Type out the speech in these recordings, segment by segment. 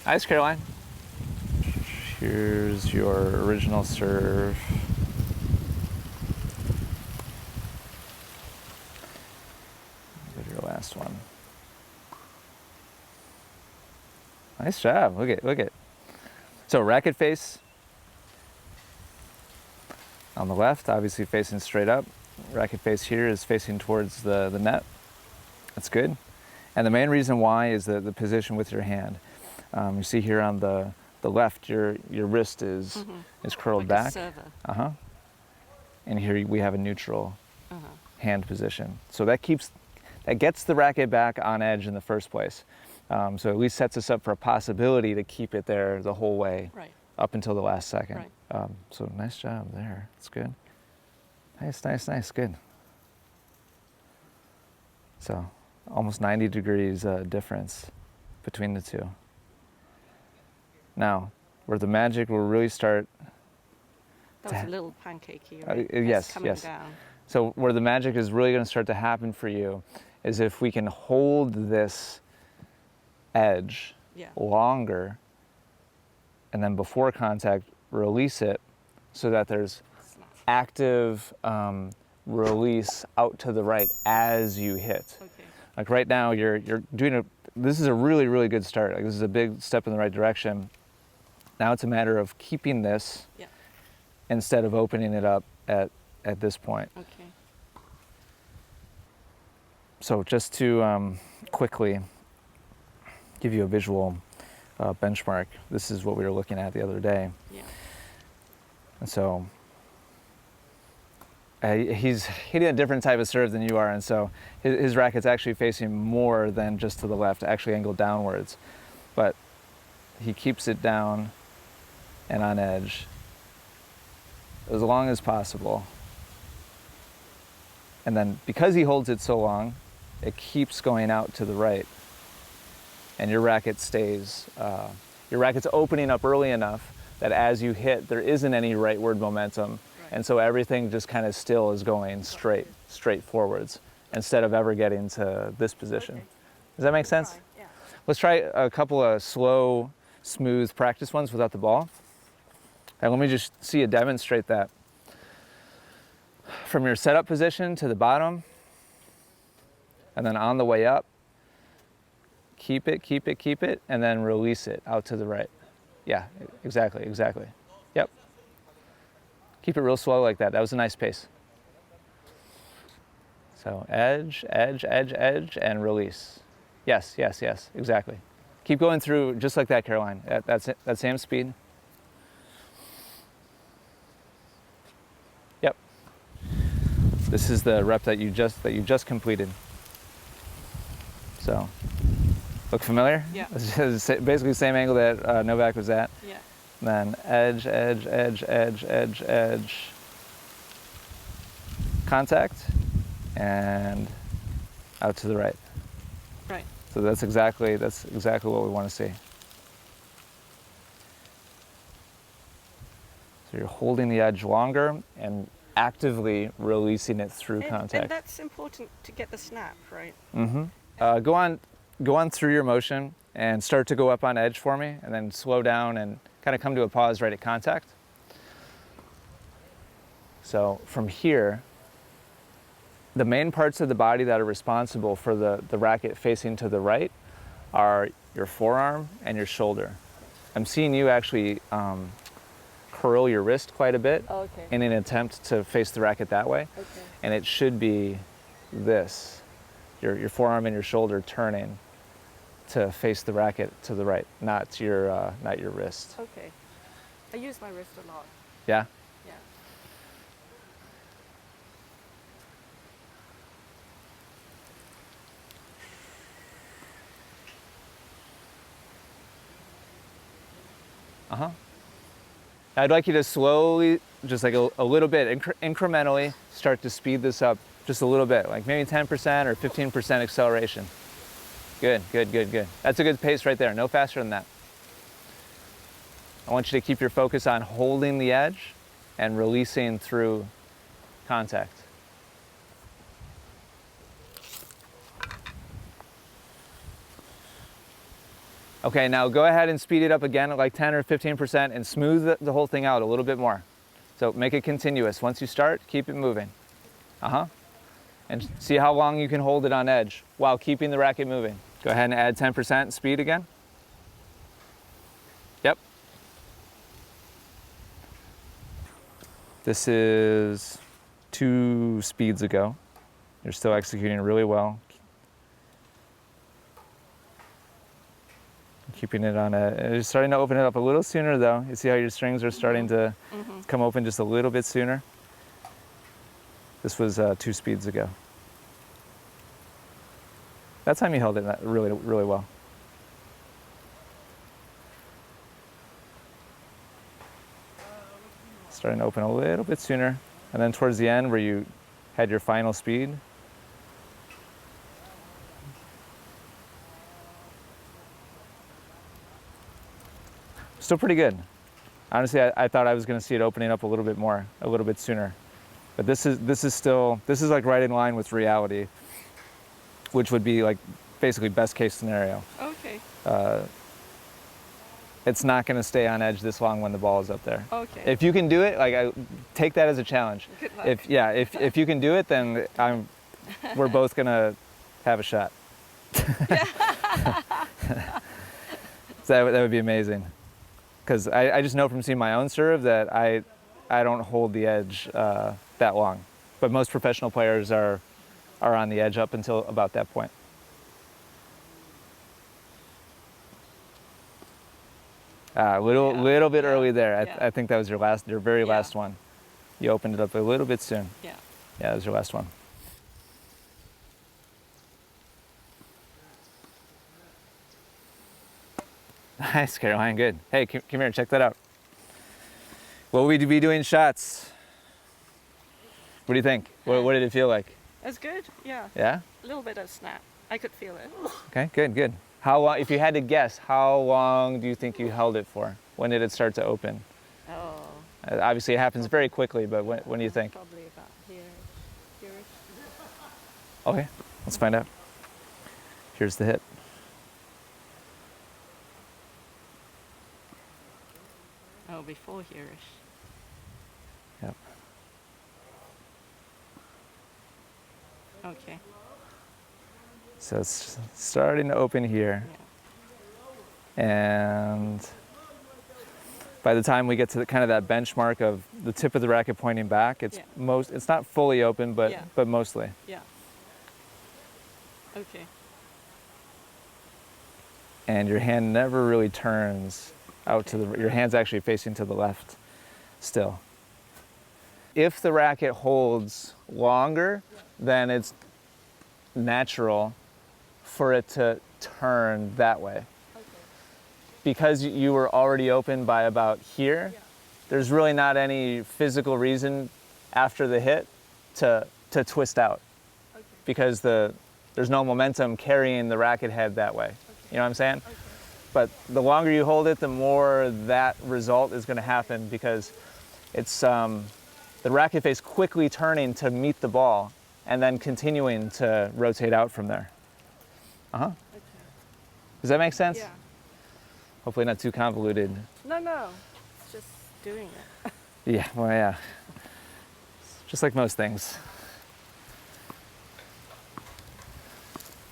Nice, Caroline. Here's your original serve. Go to your last one. Nice job. Look at. So racket face on the left, obviously facing straight up. Racket face here is facing towards the net. That's good. And the main reason why is the position with your hand. You see here on the left, your wrist is curled like back. A server. And here we have a neutral hand position. So that gets the racket back on edge in the first place. So at least sets us up for a possibility to keep it there the whole way, up until the last second. Right. So nice job there. That's good. Nice, good. So almost 90 degrees difference between the two. Now, where the magic will really start. That was a little pancakey, right? Yes. Down. So where the magic is really going to start to happen for you is if we can hold this edge longer, and then before contact, release it so that there's active release out to the right as you hit. Okay. Like right now, you're doing this is a really, really good start. Like this is a big step in the right direction. Now it's a matter of keeping this instead of opening it up at this point. Okay. So just to quickly give you a visual benchmark, this is what we were looking at the other day. Yeah. And so he's hitting a different type of serve than you are, and so his racket's actually facing more than just to the left, actually angled downwards. But he keeps it down and on edge as long as possible. And then because he holds it so long, it keeps going out to the right. And your racket stays, your racket's opening up early enough that as you hit, there isn't any rightward momentum. And so everything just kind of still is going straight forwards instead of ever getting to this position. Okay. Does that make sense? Yeah. Let's try a couple of slow, smooth practice ones without the ball. And let me just see you demonstrate that. From your setup position to the bottom, and then on the way up, keep it, and then release it out to the right. Yeah, exactly. Yep. Keep it real slow like that. That was a nice pace. So edge, and release. Yes, exactly. Keep going through just like that, Caroline. That's it, that same speed. Yep. This is the rep that you just completed. So, look familiar? Yeah. It's basically the same angle that Novak was at. Yeah. Then edge, contact, and out to the right. Right. So that's exactly what we want to see. So you're holding the edge longer and actively releasing it through contact. And that's important to get the snap, right? Go on through your motion and start to go up on edge for me, and then slow down and kind of come to a pause right at contact. So from here, the main parts of the body that are responsible for the racket facing to the right are your forearm and your shoulder. I'm seeing you actually curl your wrist quite a bit in an attempt to face the racket that way. Okay. And it should be this, your forearm and your shoulder turning to face the racket to the right, not your wrist. Okay. I use my wrist a lot. Yeah? Yeah. I'd like you to slowly, just like a little bit, incrementally start to speed this up just a little bit, like maybe 10% or 15% acceleration. Good. That's a good pace right there, no faster than that. I want you to keep your focus on holding the edge and releasing through contact. Okay, now go ahead and speed it up again at like 10 or 15% and smooth the whole thing out a little bit more. So make it continuous. Once you start, keep it moving. And see how long you can hold it on edge while keeping the racket moving. Go ahead and add 10% speed again. Yep. This is 2 speeds ago. You're still executing really well. Keeping it on it's starting to open it up a little sooner though. You see how your strings are starting to come open just a little bit sooner? This was 2 speeds ago. That time you held it really, really well. Starting to open a little bit sooner. And then towards the end where you had your final speed, still pretty good. Honestly, I thought I was going to see it opening up a little bit more, a little bit sooner. But this is like right in line with reality, which would be like basically best case scenario. Okay. It's not going to stay on edge this long when the ball is up there. Okay. If you can do it, like take that as a challenge. Good luck. If you can do it, then we're both going to have a shot. So that would be amazing. Because I just know from seeing my own serve that I don't hold the edge that long. But most professional players are on the edge up until about that point. Little bit early there. I think that was your very last one. You opened it up a little bit soon. Yeah. Yeah, that was your last one. Nice, Caroline, good. Hey, come here, check that out. Will we be doing shots? What do you think? What did it feel like? That's good, yeah. Yeah? A little bit of snap. I could feel it. Okay, good. How long, if you had to guess, how long do you think you held it for? When did it start to open? Oh. Obviously, it happens very quickly, but when do you think? Probably about here-ish. Okay, let's find out. Here's the hit. Oh, before here-ish. Yep. Okay. So it's starting to open here. Yeah. And by the time we get to kind of that benchmark of the tip of the racket pointing back, it's not fully open, but mostly. Yeah. Okay. And your hand never really turns out to your hand's actually facing to the left still. If the racket holds longer, then it's natural for it to turn that way. Because you were already open by about here, there's really not any physical reason after the hit to twist out. Because there's no momentum carrying the racket head that way. You know what I'm saying? But the longer you hold it, the more that result is going to happen because it's the racket face quickly turning to meet the ball and then continuing to rotate out from there. Okay. Does that make sense? Yeah. Hopefully not too convoluted. No. It's just doing it. Yeah, well, yeah. Just like most things.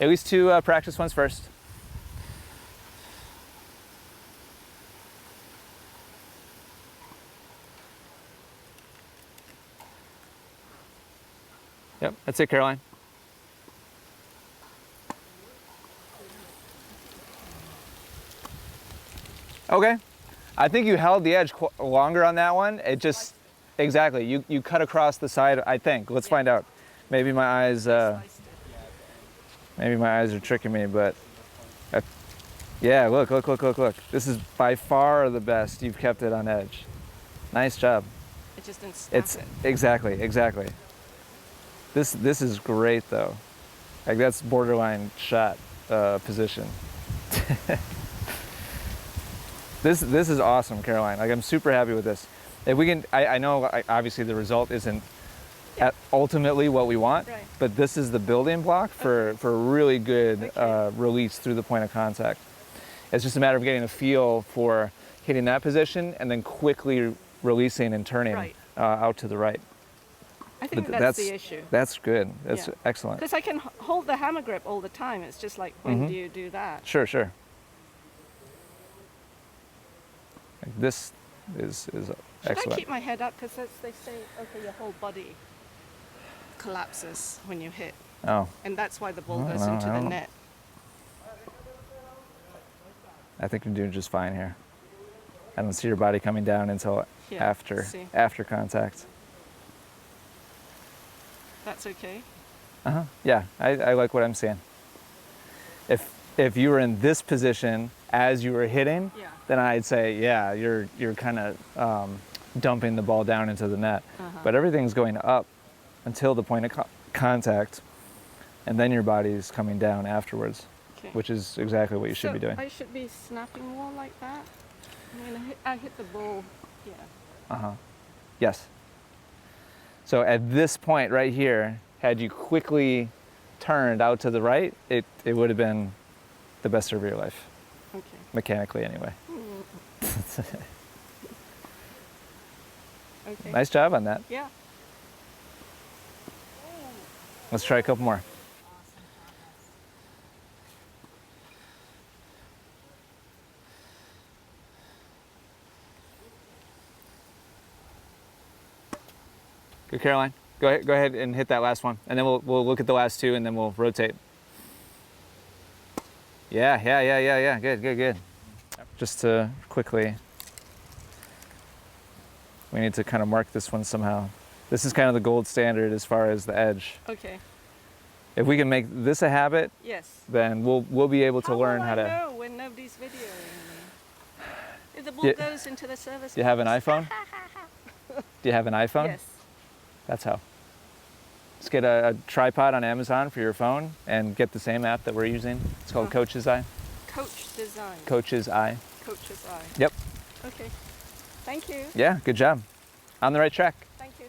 At least 2 practice ones first. Yep, that's it, Caroline. Okay. I think you held the edge longer on that one. It just, exactly, you cut across the side, I think. Let's find out. Maybe my eyes are tricking me, but yeah, look. This is by far the best you've kept it on edge. Nice job. It just didn't snap it. Exactly. This is great though. Like that's borderline shot position. This is awesome, Caroline. Like I'm super happy with this. If we can, I know obviously the result isn't ultimately what we want, right, but this is the building block for a really good release through the point of contact. It's just a matter of getting a feel for hitting that position and then quickly releasing and turning Right. out to the right. I think But that's the issue. That's good. That's Yeah. excellent. Because I can hold the hammer grip all the time. It's just like, when Mhm. do you do that? Sure, sure. Like this is Should excellent. I keep my head up? Because they say, okay, your whole body collapses when you hit. Oh, And that's why the ball I goes don't know, into I the don't- net. I think you're doing just fine here. I don't see your body coming down until Yeah, see. after contact. That's okay. Uh-huh. Yeah, I like what I'm seeing. If you were in this position as you were hitting, Yeah. then I'd say, yeah, you're kind of dumping the ball down into the net. Uh-huh. But everything's going up until the point of contact, and then your body's coming down afterwards, Okay. which is exactly what you should So be doing. I should be snapping more like that? I mean, I hit the ball here. Uh-huh. Yes. So at this point right here, had you quickly turned out to the right, it would have been the best serve of your life, Okay. mechanically anyway. Okay. Nice job on that. Yeah. Let's try a couple more. Good, Caroline. Go ahead and hit that last one, and then we'll look at the last two, and then we'll rotate. Yeah. Good. Just to quickly, we need to kind of mark this one somehow. This is kind of the gold standard as far as the edge. Okay. If we can make this a habit, Yes. then we'll be able to learn how How will to. I know when nobody's videoing me? If the ball Yeah. goes into the service. Do you have an box. iPhone? Do you have an iPhone? Yes. That's how. Just get a tripod on Amazon for your phone and get the same app that we're using. It's called Oh. Coach's Eye. Coach design. Coach's Eye. Coach's eye. Yep. Okay. Thank you. Yeah, good job. On the right track. Thank you.